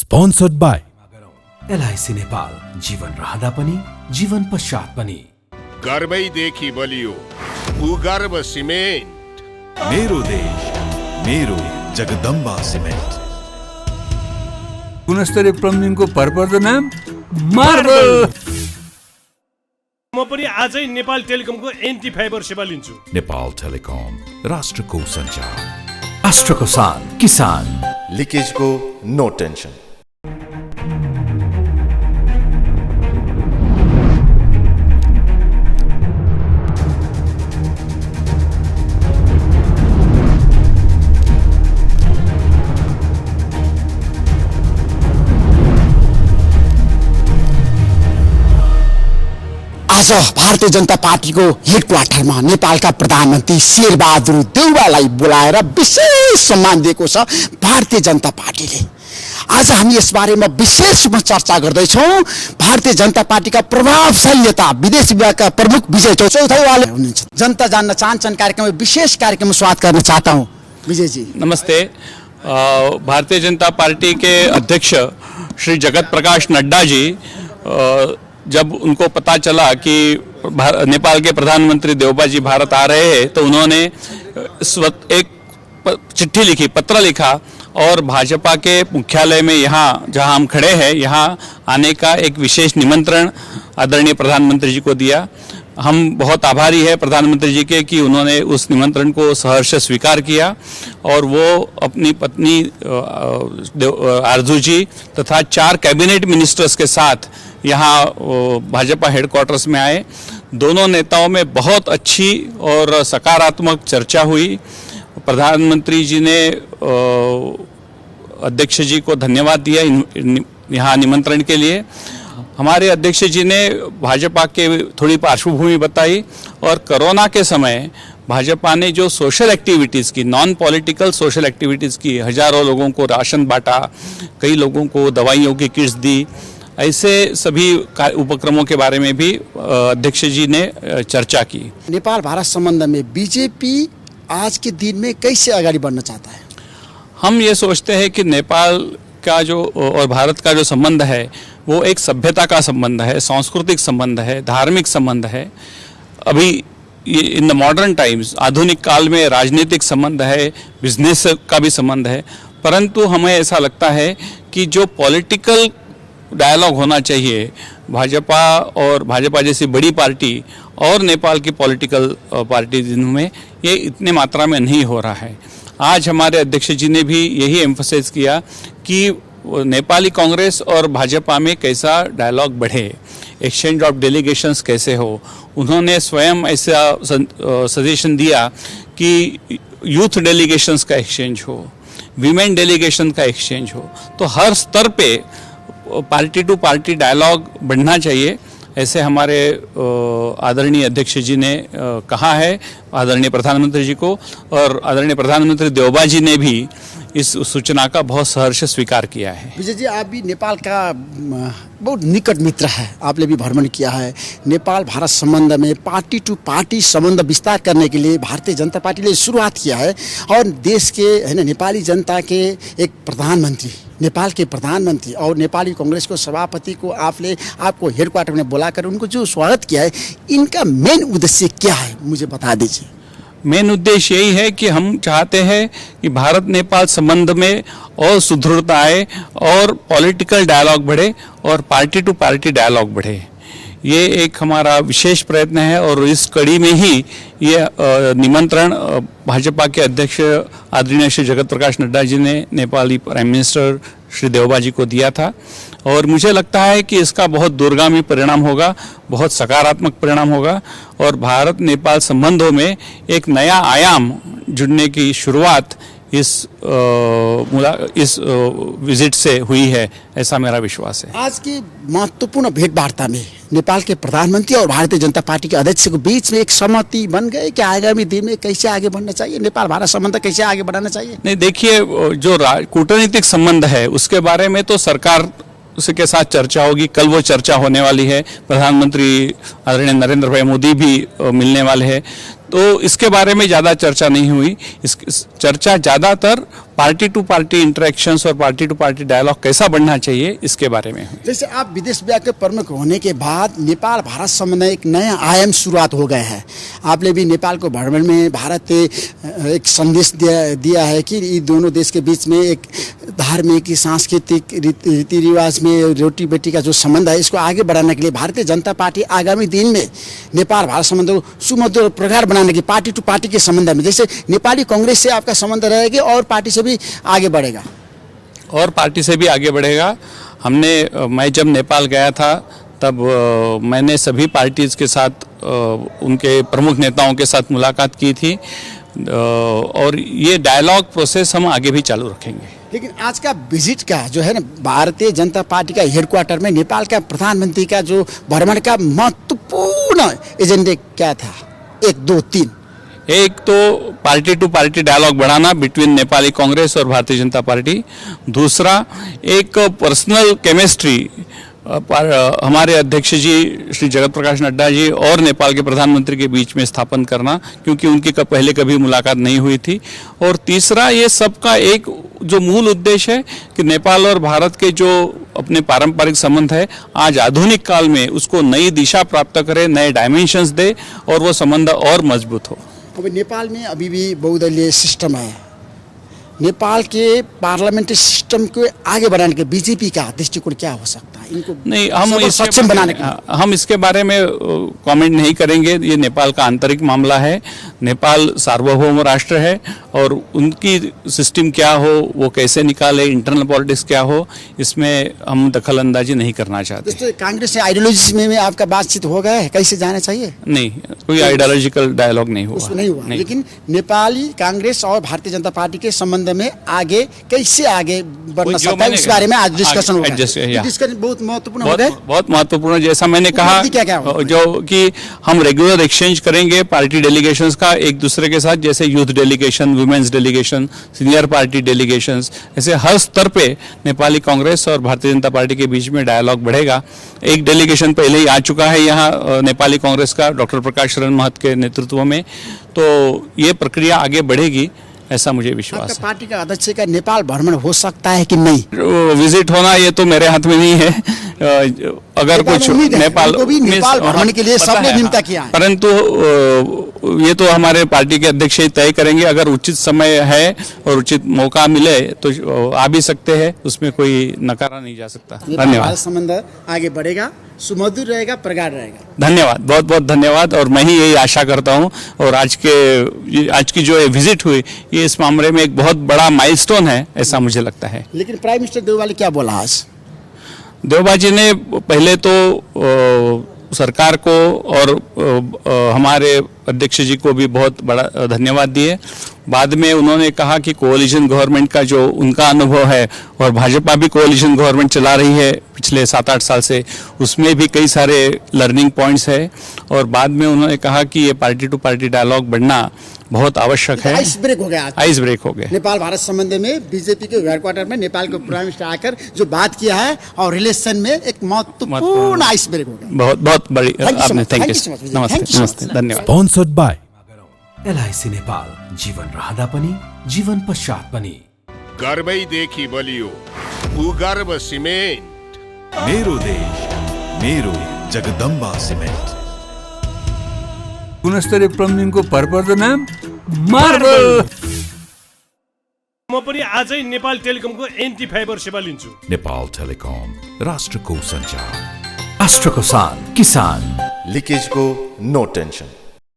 Sponsored by LIC Nepal, जीवन रहँदा पनि जीवन पश्चात पनि। गर्वैदेखि बलियो भूगर्भ सिमेन्ट। मेरो देश मेरो जगदम्बा सिमेन्ट। गुणस्तरीय प्लम्बिङको भरपर्दो नाम मार्बल। म पनि आजै नेपाल टेलिकमको एन्टी फाइबर सेवा लिन्छु। नेपाल टेलिकम, राष्ट्रको सञ्चार, राष्ट्रको शान, किसान। लिकेजको नो टेन्सन। आज भारतीय जनता पार्टीको हेडक्वार्टरमा नेपालका प्रधानमन्त्री शेरबहादुर देउवालाई बोलाएर विशेष सम्मान दिएको छ भारतीय जनता पार्टीले। आज हामी यस बारेमा विशेष रूपमा चर्चा गर्दैछौँ। भारतीय जनता पार्टीका प्रभावशाली नेता विदेश विभागका प्रमुख विजय चौधरी हुनुहुन्छ। जनता जान्न चाहन्छन् कार्यक्रम विशेष कार्यक्रम स्वागत गर्न चाहता हूँ। विजय जी नमस्ते। भारतीय जनता पार्टी के अध्यक्ष श्री जगत प्रकाश नड्डा जी जब उनको पता चला कि नेपाल के प्रधानमंत्री देउबा जी भारत आ रहे हैं तो उन्होंने इस वक्त एक चिट्ठी लिखी, पत्र लिखा और भाजपा के मुख्यालय में यहाँ जहाँ हम खड़े हैं यहाँ आने का एक विशेष निमंत्रण आदरणीय प्रधानमंत्री जी को दिया। हम बहुत आभारी है प्रधानमंत्री जी के कि उन्होंने उस निमंत्रण को सहर्ष स्वीकार किया और वो अपनी पत्नी आरजू जी तथा 4 कैबिनेट मिनिस्टर्स के साथ यहाँ भाजपा हेडक्वार्टर्स में आए। दोनों नेताओं में बहुत अच्छी और सकारात्मक चर्चा हुई। प्रधानमंत्री जी ने अध्यक्ष जी को धन्यवाद दिया यहाँ निमंत्रण के लिए। हमारे अध्यक्ष जी ने भाजपा के थोड़ी पार्श्वभूमि बताई और कोरोना के समय भाजपा ने जो सोशल एक्टिविटीज़ की, नॉन पॉलिटिकल सोशल एक्टिविटीज़ की, हजारों लोगों को राशन बांटा, कई लोगों को दवाइयों की किट्स दी, ऐसे सभी उपक्रमों के बारे में भी अध्यक्ष जी ने चर्चा की। नेपाल भारत संबंध में बीजेपी आज के दिन में कैसे आगे बढ़ना चाहता है? हम ये सोचते हैं कि नेपाल का जो और भारत का जो संबंध है वो एक सभ्यता का संबंध है, सांस्कृतिक संबंध है, धार्मिक संबंध है। अभी इन द मॉडर्न टाइम्स आधुनिक काल में राजनीतिक संबंध है, बिजनेस का भी संबंध है, परंतु हमें ऐसा लगता है कि जो पॉलिटिकल डायलॉग होना चाहिए भाजपा और भाजपा जैसी बड़ी पार्टी और नेपाल की पॉलिटिकल पार्टी में ये इतने मात्रा में नहीं हो रहा है। आज हमारे अध्यक्ष जी ने भी यही एम्फसाइज किया कि नेपाली कांग्रेस और भाजपा में कैसा डायलॉग बढ़े, एक्सचेंज ऑफ डेलीगेशंस कैसे हो। उन्होंने स्वयं ऐसा सजेशन दिया कि यूथ डेलीगेशंस का एक्सचेंज हो, वीमेन डेलीगेशन का एक्सचेंज हो। तो हर स्तर पे पार्टी टू पार्टी डायलॉग बढ़ना चाहिए, ऐसे हमारे आदरणीय अध्यक्ष जी ने कहा है आदरणीय प्रधानमंत्री जी को। और आदरणीय प्रधानमंत्री देउबा जी ने भी इस सूचना का बहुत सहर्ष स्वीकार किया है। विजय जी, आप भी नेपाल का बहुत निकट मित्र है, आपने भी भ्रमण किया है। नेपाल भारत संबंध में पार्टी टू पार्टी संबंध विस्तार करने के लिए भारतीय जनता पार्टी ने शुरुआत किया है और देश के है ना नेपाली जनता के एक प्रधानमंत्री, नेपाल के प्रधानमंत्री और नेपाली कांग्रेस को सभापति को आपको हेडक्वार्टर में बुलाकर उनको जो स्वागत किया है, इनका मेन उद्देश्य क्या है मुझे बता दीजिए। मेन उद्देश्य यही है कि हम चाहते हैं कि भारत नेपाल संबंध में और सुदृढ़ता आए और पॉलिटिकल डायलॉग बढ़े और पार्टी टू पार्टी डायलॉग बढ़े। ये एक हमारा विशेष प्रयत्न है और इस कड़ी में ही ये निमंत्रण भाजपा के अध्यक्ष आदरणीय श्री जगत प्रकाश नड्डा जी ने नेपाली प्राइम मिनिस्टर श्री देउबा जी को दिया था। और मुझे लगता है कि इसका बहुत दूरगामी परिणाम होगा, बहुत सकारात्मक परिणाम होगा और भारत नेपाल संबंधों में एक नया आयाम जुड़ने की शुरुआत इस विजिट से हुई है, ऐसा मेरा विश्वास है। आज की महत्वपूर्ण भेंटवार्ता में नेपाल के प्रधानमंत्री और भारतीय जनता पार्टी के अध्यक्ष के बीच में एक सहमति बन गए कि आगामी दिन में कैसे आगे बढ़ना चाहिए, नेपाल भारत संबंध कैसे आगे बढ़ाना चाहिए? नहीं, देखिए, जो कूटनीतिक संबंध है उसके बारे में तो सरकार के साथ चर्चा होगी। कल वो चर्चा होने वाली है, प्रधानमंत्री आदरणीय नरेंद्र भाई मोदी भी मिलने वाले हैं, तो इसके बारे में ज़्यादा चर्चा नहीं हुई। इस चर्चा ज़्यादातर पार्टी टू पार्टी इंटरेक्शंस और पार्टी टू पार्टी डायलॉग कैसा बढ़ना चाहिए इसके बारे में। जैसे आप विदेश विभाग के प्रमुख होने के बाद नेपाल भारत संबंध में एक नया आयाम शुरुआत हो गया है। आपने भी नेपाल को भ्रमण में भारत एक संदेश दिया है कि ये दोनों देश के बीच में एक धार्मिक सांस्कृतिक रीति रिवाज में रोटी बेटी का जो संबंध है इसको आगे बढ़ाने के लिए भारतीय जनता पार्टी आगामी दिन में नेपाल भारत संबंध को सुमधुर प्रगाढ़ बनाने की पार्टी टू पार्टी के संबंध में, जैसे नेपाली कांग्रेस से आपका संबंध रहेगी और पार्टी से भी आगे बढ़ेगा और पार्टी से भी आगे बढ़ेगा। मैं जब नेपाल गया था तब मैंने सभी पार्टीज के साथ उनके प्रमुख नेताओं के साथ मुलाकात की थी और ये डायलॉग प्रोसेस हम आगे भी चालू रखेंगे। लेकिन आज का विजिट का जो है ना भारतीय जनता पार्टी का हेडक्वार्टर में नेपाल का प्रधानमंत्री का जो भ्रमण का महत्वपूर्ण एजेंडे क्या था? 1, 2, 3। एक तो पार्टी टू पार्टी डायलॉग बढ़ाना बिटवीन नेपाली कांग्रेस और भारतीय जनता पार्टी। दूसरा एक पर्सनल केमिस्ट्री हमारे अध्यक्ष जी श्री जगत प्रकाश नड्डा जी और नेपाल के प्रधानमंत्री के बीच में स्थापन करना, क्योंकि उनकी पहले कभी मुलाकात नहीं हुई थी। और तीसरा ये सबका एक जो मूल उद्देश्य है कि नेपाल और भारत के जो अपने पारंपरिक संबंध है आज आधुनिक काल में उसको नई दिशा प्राप्त करे, नए डायमेंशंस दे और वो संबंध और मजबूत हो। अभी नेपाल में अभी भी बहुदलीय सिस्टम है। नेपाल के पार्लियामेंट्री सिस्टम को आगे बढ़ाने के बीजेपी का दृष्टिकोण क्या हो सकता है? इनको नहीं, हम सक्षम बनाने के हम इसके बारे में कमेंट नहीं करेंगे। ये नेपाल का आंतरिक मामला है। नेपाल सार्वभौम राष्ट्र है और उनकी सिस्टम क्या हो, वो कैसे निकाले, इंटरनल पॉलिटिक्स क्या हो, इसमें हम दखल अंदाजी नहीं करना चाहते। तो कांग्रेस से आइडियोलॉजी में आपका बातचीत हो गया है, कैसे जाना चाहिए? नहीं, कोई आइडियोलॉजिकल डायलॉग नहीं हुआ। नहीं हुआ। लेकिन नेपाली कांग्रेस और भारतीय जनता पार्टी के संबंध में आगे कैसे आगे बढ़ना सकता है, उस बारे में आज डिस्कशन होगा। डिस्कशन बहुत महत्वपूर्ण हो गया, बहुत महत्वपूर्ण। जैसा मैंने कहा जो कि हम रेगुलर एक्सचेंज करेंगे पार्टी डेलीगेशंस का एक दूसरे के साथ, जैसे youth delegation, women's delegation, senior party delegations, ऐसे हर स्तर पे नेपाली कांग्रेस और भारतीय जनता पार्टी के बीच में डायलॉग बढ़ेगा। एक डेलीगेशन पहले ही आ चुका है यहाँ नेपाली कांग्रेस का डॉक्टर प्रकाश शरण महत के नेतृत्व में, तो ये प्रक्रिया आगे बढ़ेगी ऐसा मुझे विश्वास है। पार्टी का अध्यक्ष का नेपाल भ्रमण हो सकता है कि नहीं? विजिट होना ये तो मेरे हाथ में नहीं है। अगर कुछ नेपाल भ्रमण के लिए सबने निमंत्रण किया है, परंतु ये तो हमारे पार्टी के अध्यक्ष ही तय करेंगे। अगर उचित समय है और उचित मौका मिले तो आ भी सकते हैं, उसमें कोई नकारा नहीं जा सकता। धन्यवाद। संबंध आगे बढ़ेगा, सुमधुर रहेगा, प्रगाढ़ रहेगा। धन्यवाद, बहुत बहुत धन्यवाद। और मैं ही यही आशा करता हूँ। और आज की जो विजिट हुई ये इस मामले में एक बहुत बड़ा माइलस्टोन है ऐसा मुझे लगता है। लेकिन प्राइम मिनिस्टर देवबा ने क्या बोला आज? देवबा जी ने पहले तो सरकार को और हमारे अध्यक्ष जी को भी बहुत बड़ा धन्यवाद दिए। बाद में उन्होंने कहा कि कोalition गवर्नमेंट का जो उनका अनुभव है और भाजपा भी कोalition गवर्नमेंट चला रही है पिछले 7-8 साल से, उसमें भी कई सारे लर्निंग पॉइंट्स है। और बाद में उन्होंने कहा कि ये पार्टी टू पार्टी डायलॉग बढ़ना बहुत आवश्यक है। आइस ब्रेक हो गया। आइस ब्रेक हो गया। नेपाल भारत संबंध में बीजेपी के हेडक्वार्टर में नेपाल के प्राइम मिनिस्टर आकर जो बात किया है और रिलेशन में एक महत्वपूर्ण आइस ब्रेक हो गया। बहुत बहुत बड़ी आपने थैंक यू। नमस्ते, धन्यवाद। स्पॉन्सर्ड बाय LIC नेपाल, जीवन रहँदा पनि जीवन पश्चात पनि। गर्वैदेखि बलियो भूगर्भ सिमेन्ट। मेरो देश मेरो जगदम्बा सिमेन्ट। गुणस्तरीय प्लम्बिङको भरपर्दो नाम मार्बल। म पनि आजै नेपाल टेलिकमको एन्टी फाइबर सेवा लिन्छु। नेपाल टेलिकम, राष्ट्रको सञ्चार। राष्ट्रको शान, किसान। लीकेज को नो टेंशन।